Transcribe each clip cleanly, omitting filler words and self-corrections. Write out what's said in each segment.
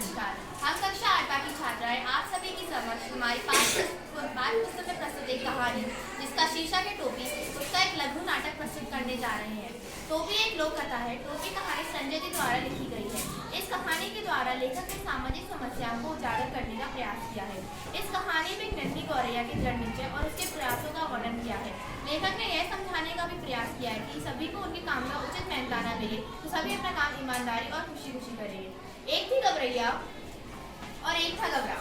नमस्कार। हम कक्षा 8 की छात्राएं आप सभी की समक्ष हमारी पाठ्य पुस्तक में प्रस्तुत एक कहानी जिसका शीर्षक है टोपी, उसका एक लघु नाटक प्रस्तुत करने जा रहे हैं। टोपी एक लोक कथा है। टोपी कहानी संजय जी द्वारा लिखी गई है। इस कहानी के द्वारा लेखक ने सामाजिक समस्याओं को उजागर करने का प्रयास किया है। इस कहानी में नन्ही गौरैया के दृढ़ निश्चय और उसके प्रयासों का वर्णन किया है। लेखक ने यह समझाने का भी प्रयास किया है कि सभी को उनके काम का उचित मेहनताना मिले तो सभी अपना काम ईमानदारी और खुशी खुशी करेंगे। एक थी गौरैया और एक था गबरा।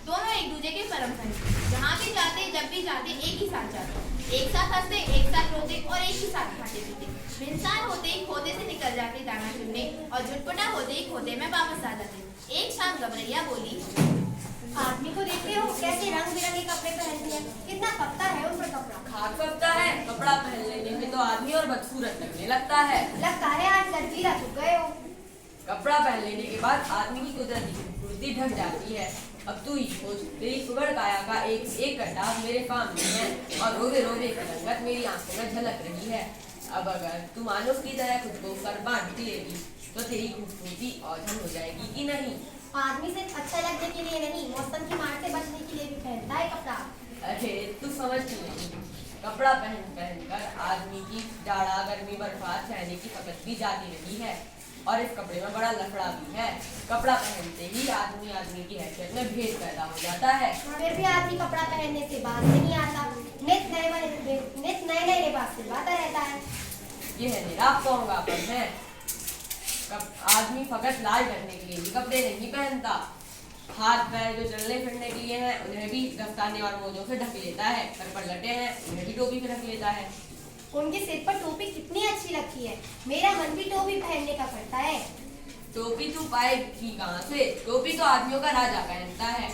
दोनों एक दूसरे के परम सगे। जहाँ भी जाते जब भी जाते एक ही साथ जाते, एक साथ हंसते, एक साथ रोते और एक ही साथ खाते पीते। भिनसार होते ही खोते से निकल जाते दाना चुनने और झुटपटा होते ही खोते में वापस आ जाते। एक शाम गौरैया बोली, आदमी को देखते हो कैसे रंग बिरंगे कपड़े पहनते हैं, कितना फपता है उन पर कपड़ा। खाक फपता है, कपड़ा पहन लेने में तो आदमी और बदसूरत लगने लगता है। लगता है आज लड़कीला चुक गए हो। कपड़ा पहन लेने के बाद आदमी की कुदरती खूबसूरती ढक जाती है। अब तू ही सोच, तेरी सुगढ़ काया का एक कटाव मेरे सामने है और रोवे रोवे की रंगत मेरी आंखों में झलक रही है। अब अगर तू मानुस की तरह खुद को सर बांध लेगी तो तेरी खूबसूरती औधन हो जाएगी कि नहीं। आदमी सिर्फ अच्छा लगने के लिए नहीं, मौसम की मार से बचने के लिए भी पहनता है कपड़ा। अरे तू समझती नहीं, कपड़ा पहन कर आदमी की जाड़ा गर्मी बर्फात सहने की ताकत भी जाती नहीं है और इस कपड़े में बड़ा लफड़ा भी है। कपड़ा पहनते ही आदमी की हैसियत में भेद पैदा हो जाता है। फिर भी आदमी कपड़ा पहनने से बात नहीं आता, नित नए नए लिबास सिलवाता रहता है। यह निराप कौंगापन है। आदमी फकत लाल ढकने के लिए भी कपड़े नहीं पहनता, हाथ पैर जो चलने फिरने के लिए हैं उन्हें भी दस्ताने और मोजों से ढक लेता है। सर पर लटे हैं उन्हें भी टोपी पे रख लेता है। उनके सिर पर टोपी कितनी अच्छी लगती है, मेरा मन भी टोपी पहनने का करता है। टोपी तू पाएगी कहाँ से? टोपी तो आदमियों का राजा पहनता है।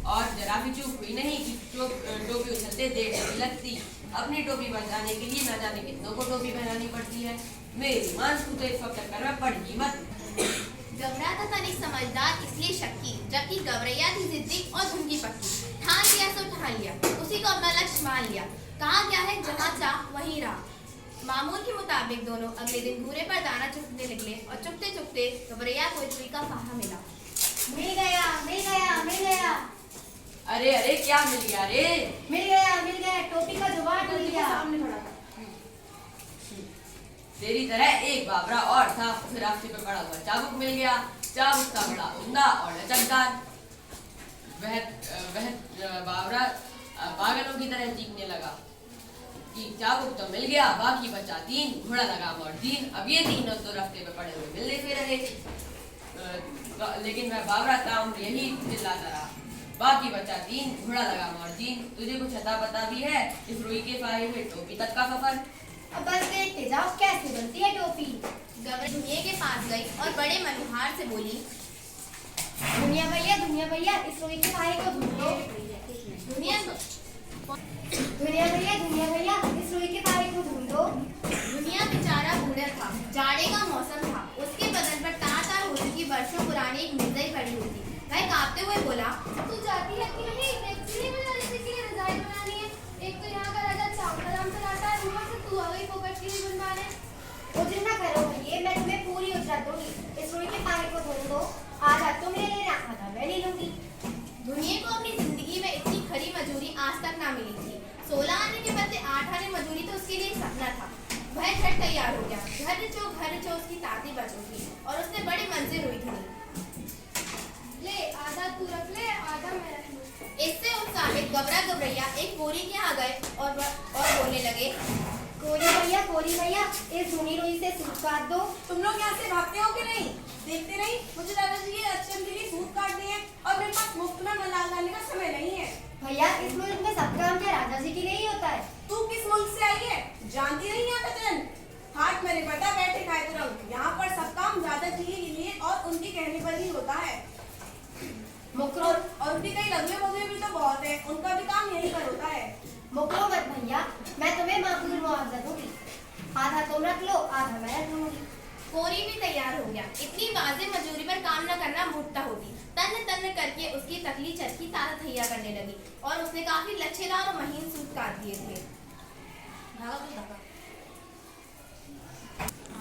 और जरा भी चूक हुई नहीं कि टोपी उछलते देर नहीं लगती। अपनी टोपी बचाने के लिए न जाने कितनों को टोपी पहनानी पड़ती है। मेरी मान तू तो इस वक्त चक्कर में पड़गी मत। गबरा था तनिक समझदार इसलिए शक्की, जबकि गौरैया थी जिद्दी और झुमकी पक्की। ठान लिया सो ठान लिया, उसी को अपना लक्ष्य मान लिया। कहा क्या है जहाँ चाह वहीं रहा। मामूल के मुताबिक दोनों अगले दिन घूरे पर दाना चुगने निकले और चुगते चुगते गौरैया को इतनी का फाहा मिला। मिल गया मिल गया मिल गया। अरे अरे क्या मिल गया रे? मिल गया टोपी का जुगाड़ मिल गया। तेरी तरह एक बाबरा और था, उसे रास्ते पर पड़ा हुआ चाबुक मिल गया। चाबुक था बड़ा उमदा और लचकदार। वह बाबरा पागलों की तरह चीखने लगा कि चाबुक तो मिल गया, बाकी बचा तीन, घोड़ा लगाम और दीन। अब ये तीनों तो रास्ते पे पड़े हुए मिलने से रहे, लेकिन वह बाबरा ताम यही चिल्लाता रहा, बाकी बचा तीन, घोड़ा लगाम और दीन। तुझे कुछ अता पता भी है इस रुई के फाहे हुए टोपी तक का सफर? अब बस देखते जाओ कैसे बनती है टोपी। गौरैया दुनिया के पास गई और बड़े मनोहार से बोली, दुनिया भैया इस रुई के फाहे को ढूंढो। दुनिया भैया इस रुई के फाहे को ढूंढो। दुनिया बेचारा बूढ़ा था, जाड़े का मौसम था। उसके बदन पर तार हो चुकी वर्षों पुरानी एक मिर्जाई पड़ी हुई थी। वह कांपते हुए बोला, तू जाती है कि नहीं? टैक्सी में जाने के लिए रजाई बनानी है। एक तो यहाँ का राजा चावल आराम से लाता है, ऊपर से तू आ गई फोकट की बनवाने। उजर ना करो भैया, मैं तुम्हें पूरी उजरत दूंगी। इस रुई के फाहे को ढूंढो, आधा तुम ले लेना, आधा मैं ले लूंगी। दुनिया को अपनी जिंदगी में इतनी खरी मजूरी आज तक ना मिली थी। 16 आने के बदले 8 आने मजूरी तो उसके लिए सपना था। वह झट तैयार हो गया। घर चो उसकी ताती बचोगी और उसने बड़ी मंजिल हुई थी। ले आधा तू रख ले, आधा मैं रख लूँ। इससे उत्साहित गबरा गौरैया एक कोरी के यहाँ गए और बोलने लगे, कोरी भैया इस धुनी रुई से सूत काट दो। तुम लोग यहाँ से भागते हो कि नहीं? देखते नहीं मुझे दादाजी के अच्छे के लिए सूत काट दिए और मेरे पास मुफ्त में मलाल डालने का समय नहीं है। भैया इस मुल्क में सब काम क्या राजा जी के लिए ही होता है। तू किस मुल्क से आई है? जानती नहीं यहाँ का चलन? हाथ मेरे बेटा बैठे खाए तुरंत। यहाँ पर सब काम दादाजी के लिए और उनके कहने पर ही होता है। मुकरो और उनके कई लगे वगैरह भी तो बहुत है, उनका भी काम यही पर होता है। मुकरो मत भैया, मैं तुम्हें माकूल मुआवजा दूंगी। आधा तुम रख लो, आधा मैं रख लूंगी। कोरी भी तैयार हो गया। इतनी वाजे मजूरी पर काम न करना मूर्खता होगी। तन करके उसकी तकली चरखी तारा थैया करने लगी और उसने काफी लच्छेदार और महीन सूत काट दिए थे।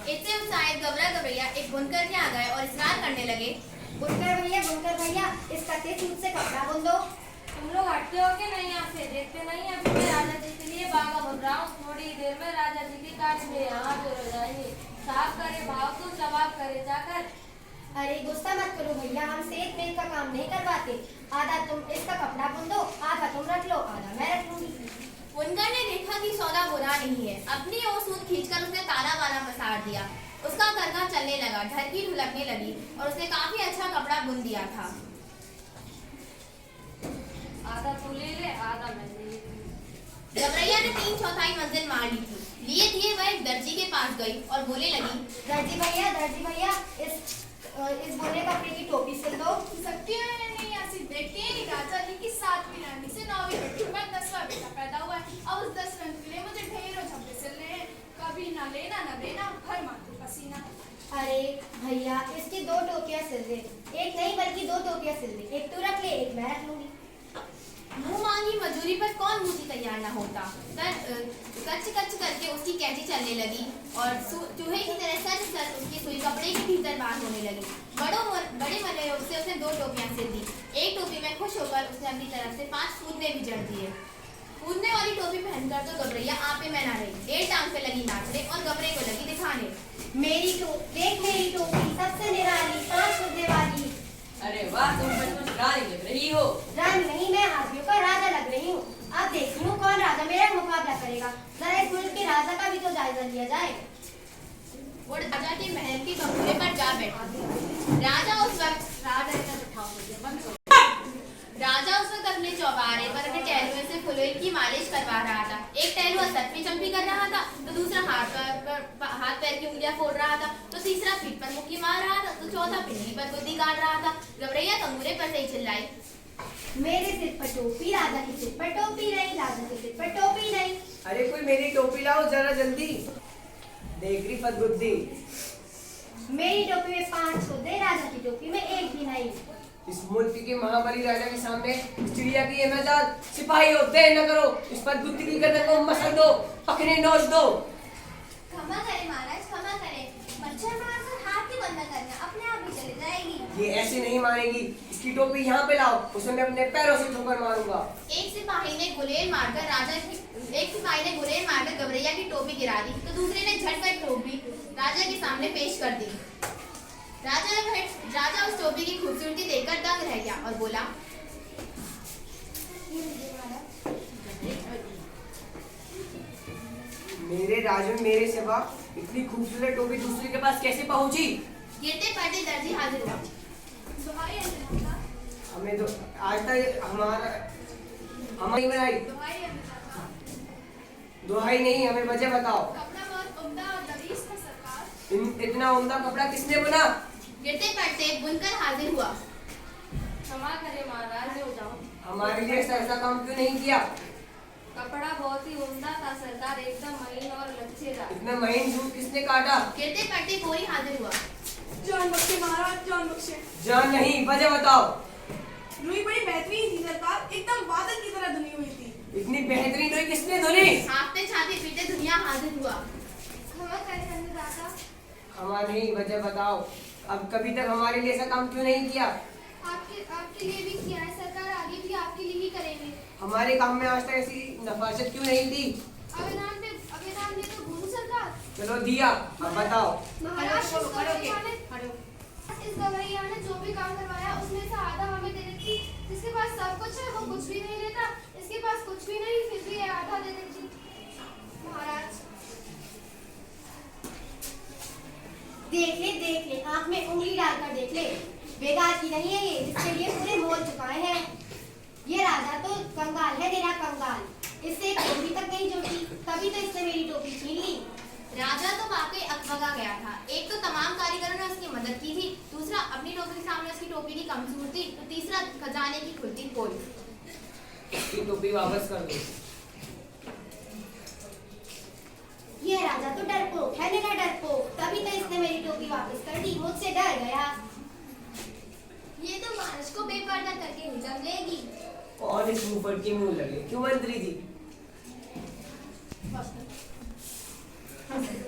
इससे उत्साहित गबरा गबरैया एक बुनकर के आ गए और इसरार करने लगे। बुनकर भैया इस कच्चे सूत से कपड़ा बुन दो। तुम लोग हटते हो कि नहीं यहाँ से? देखते नहीं अभी मैं राजा जी के लिए बागा बुन रहा हूँ। थोड़ी देर में राजा जी की काट मेरे यहाँ जो हो जाएंगे। साफ करे भाव तो जवाब करे जाकर। अरे गुस्सा मत करो भैया, हम सेठ मेल का काम नहीं करवाते। आधा तुम इसका कपड़ा बुन दो, आधा तुम रख लो, आधा मैं रख लूंगी। बुनकर ने देखा कि सौदा बुरा नहीं है। अपनी ओर सूत खींचकर उसने ताला वाला पसार दिया। उसका करघा चलने लगा, ढरकी ढुलकने लगी और उसने काफी अच्छा कपड़ा बुन दिया था। आधा तू ले ले, आधा मैं ले लेती। गबरैया ने 3/4 मंजिल मार ली थी। लिए दिए वह एक दर्जी के पास गई और बोले लगी, दर्जी भैया इस बुने कपड़े की टोपी सिल दो। सकती है या नहीं ऐसी देखती है राजा जी की 7वीं रानी से 9वीं बेटी में 10वां बेटा पैदा हुआ है। अब उस 10 रंग के लिए मुझे ढेरों झपटे सिलने हैं। कभी ना लेना ना देना, भर माथे पसीना। अरे भैया इसकी 2 टोपियां सिल दे। एक नहीं बल्कि 2 टोपियां सिल दे। एक तू रख ले, एक मैं रख लूंगी। मुंह मांगी मजूरी पर कौन मुझे तैयार न होता। कच कच करके उसकी कैंची चलने लगी और चूहे की तरह सच उसकी सुई कपड़े के भीतर बांध होने लगी। बड़े मनोयोग से उसने 2 टोपियां सिल दी। एक टोपी में खुश होकर उसने अपनी तरफ से 5 कूदने भी जड़ दिए। कूदने वाली टोपी पहनकर तो गबरैया आपे में ना रही। 1 टांग पे लगी नाचने और गबरे को लगी दिखाने। मेरी टोपी सबसे निराली 5 कूदने वाली। अरे वाह, तुम सचमुच रानी लग रही हो। रानी नहीं, मैं हाथियों का राजा लग रही हूँ। अब देखती हूँ कौन राजा मेरा मुकाबला करेगा। जरा इस मुल्क के राजा का भी तो जायजा लिया जाए। वो राजा के महल के कमरे पर जा बैठा। राजा उस वक्त अपने चौबारे पर अपने टहलुए से फुलोई की मालिश करवा रहा था। एक टहलुआ सर पे चंपी कर रहा था, तो दूसरा हाथ पैर की उंगलियां फोड़ रहा था, तो तीसरा पीठ पर मुक्की मार रहा था, तो चौथा पिंडी पर गुद्दी गाड़ रहा था। गबरैया तंबूरे पर से ही चिल्लाई, मेरे सिर पर टोपी, राजा के सिर पर टोपी नहीं, राजा के सिर पर टोपी नहीं। अरे कोई मेरी टोपी लाओ जरा जल्दी। देख रही फदबुद्दी, मेरी टोपी में 5 खुदे, राजा की टोपी में 1 भी नहीं। इस मुल्क के महाबली राजा के सामने इस चिड़िया की एहमदाद सिपाही हो दे न करो। इस फदबुद्दी की गर्दन को मसल दो, पकड़े नोच दो। क्षमा करें महाराज, क्षमा करें। मच्छर मारकर हाथ ही बंद करना, अपने आप ही चली जाएगी। ये ऐसे नहीं मारेगी। इसकी टोपी यहाँ पे लाओ, उसे मैं अपने पैरों से ठोकर मारूंगा। एक सिपाही ने गुलेल मारकर गबरैया की टोपी गिरा दी, तो दूसरे ने झटकर टोपी राजा के सामने पेश कर दी। राजा उस टोपी की खूबसूरती देखकर दंग रह गया और बोला, मेरे राज में मेरे सिवा इतनी खूबसूरत टोपी दूसरे के पास कैसे पहुंची? गिरते पड़ते दर्जी हाजिर हुआ। दुहाई अंजना, हमें तो आज तक हमारी बनाई। दुहाई अंजना, दुहाई नहीं, हमें वजह बताओ। कपड़ा बहुत उम्दा और दरीस था सरकार। इतना उम्दा कपड़ा किसने बुना? गिरते पड़ते बुनकर हाजिर हुआ। क्षमा करे महाराज, हो जाओ। हमारे लिए ऐसा काम क्यों नहीं किया? कपड़ा बहुत ही उम्दा था सरकार, एकदम महीन और लच्छेदार। इतना महीन झूठ किसने काटा? गिरते पड़ते कोई हाजिर हुआ। जान बख्शे महाराज, जान बख्शे। जान नहीं, वजह बताओ। रुई बड़ी बेहतरीन थी सरकार, एकदम बादल की तरह धुनी हुई थी। इतनी बेहतरीन रुई किसने धुनी? हाथते छाते पीटे दुनिया हाजिर हुआ। क्षमा करे अन्नदाता, हमारा नहीं, वजह बताओ। अब कभी तक हमारे लिए ऐसा काम क्यों नहीं किया? आपके लिए भी किया है सरकार, आगे भी आपके लिए ही करेंगे। हमारे काम में आज तक ऐसी नफासत क्यों नहीं दी? आवेदन दे तो गुरु सरकार। चलो दिया, अब बताओ। महाराज इस गवैया ने जो भी काम करवाया उसमें से आधा हमें दे देती। जिसके पास सब कुछ है वो कुछ भी नहीं देता, इसके पास कुछ भी नहीं फिर भी ये आधा दे देती। महाराज देख ले, आंख में उंगली डालकर देख ले। बेकार की नहीं है ये, जिसके लिए पूरे मोल चुकाए हैं। ये राजा तो कंगाल है, तेरा कंगाल। इससे एक टोपी तक नहीं जुड़ती, तभी तो इसने मेरी टोपी छीन ली। राजा तो वाकई अकबका गया था। एक तो तमाम कारीगरों ने उसकी मदद की थी, दूसरा अपनी टोपी के सामने उसकी टोपी की कमजोरी, तो तीसरा खजाने की खुलती पोल। इसकी टोपी वापस कर दो। ये राजा तो डरपोक है, मेरा डरपोक, तभी तो इसने मेरी टोपी वापस कर दी। मुझसे डर गया। ये तो महाराज को बेपर्दा करके ही जम लेगी। और इस मुंह पर के मुंह लगे क्यों मंत्री जी?